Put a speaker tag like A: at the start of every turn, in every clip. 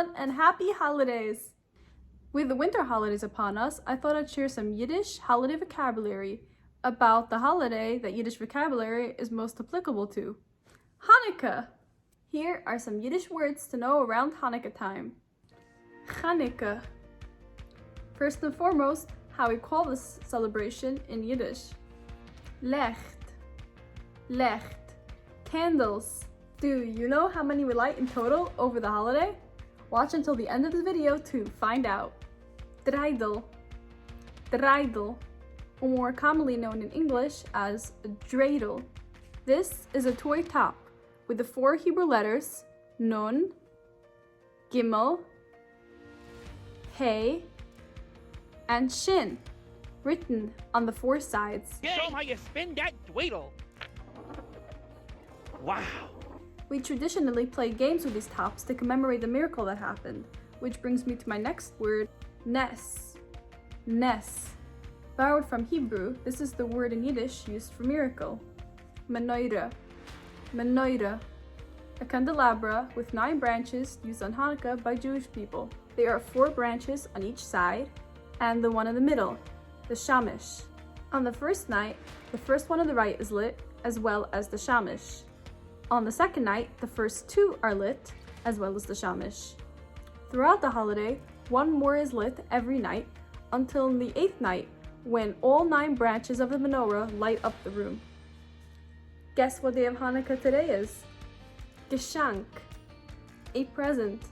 A: everyone, and happy holidays! With the winter holidays upon us, I thought I'd share some Yiddish holiday vocabulary about the holiday that Yiddish vocabulary is most applicable to. Hannukah! Here are some Yiddish words to know around Hannukah time. Channukah. First and foremost, how we call this celebration in Yiddish. Lecht. Lecht. Candles. Do you know how many we light in total over the holiday? Watch until the end of the video to find out. Draidel. Dreidel, or more commonly known in English as Draidel. This is a toy top with the 4 Hebrew letters Nun, Gimel, Hey, and Shin written on the 4 sides.
B: Show 'em how you spin that Draidel. Wow.
A: We traditionally play games with these tops to commemorate the miracle that happened, which brings me to my next word, nes. Nes. Borrowed from Hebrew, this is the word in Yiddish used for miracle. Menorah. Menorah. A candelabra with 9 branches used on Hanukkah by Jewish people. There are 4 branches on each side, and the one in the middle, the shamish. On the first night, the first one on the right is lit, as well as the shamish. On the second night, the first 2 are lit, as well as the shamish. Throughout the holiday, 1 more is lit every night, until the 8th night, when all 9 branches of the menorah light up the room. Guess what day of Hanukkah today is? Geshank, a present.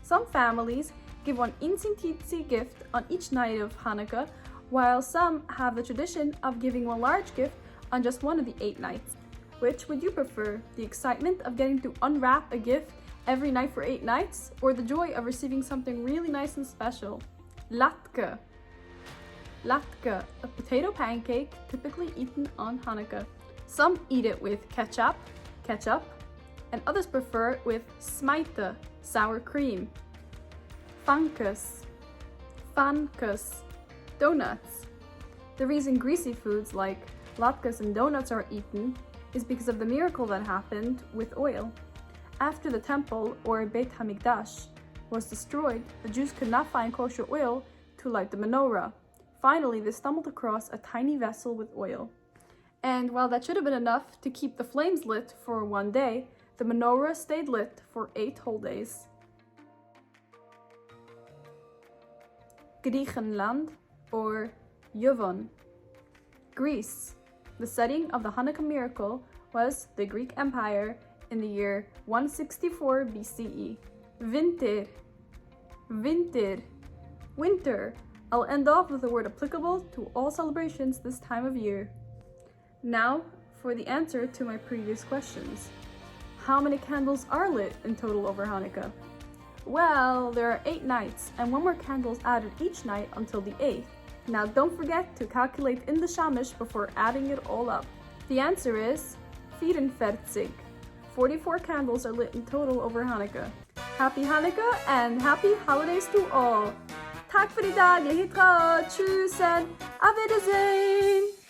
A: Some families give one insintitsy gift on each night of Hanukkah, while some have the tradition of giving one large gift on just one of the 8 nights. Which would you prefer, the excitement of getting to unwrap a gift every night for 8 nights, or the joy of receiving something really nice and special? Latke. Latke, a potato pancake typically eaten on Hanukkah. Some eat it with ketchup, and others prefer it with smeite, sour cream. Fankes. Fankes, donuts. The reason greasy foods like latkes and donuts are eaten is because of the miracle that happened with oil. After the temple, or Beit HaMikdash, was destroyed, the Jews could not find kosher oil to light the menorah. Finally, they stumbled across a tiny vessel with oil. And while that should have been enough to keep the flames lit for 1 day, the menorah stayed lit for 8 whole days. Griechenland, or Yuvun. Greece. The setting of the Hanukkah miracle was the Greek Empire in the year 164 BCE. Vinter. Vinter. Winter. I'll end off with a word applicable to all celebrations this time of year. Now, for the answer to my previous questions. How many candles are lit in total over Hanukkah? Well, there are 8 nights, and 1 more candle is added each night until the 8th. Now don't forget to calculate in the shamish before adding it all up. The answer is 44. 44 candles are lit in total over Hanukkah. Happy Hanukkah and happy holidays to all! Tack för idag, jag heter Tschüss and auf Wiedersehen!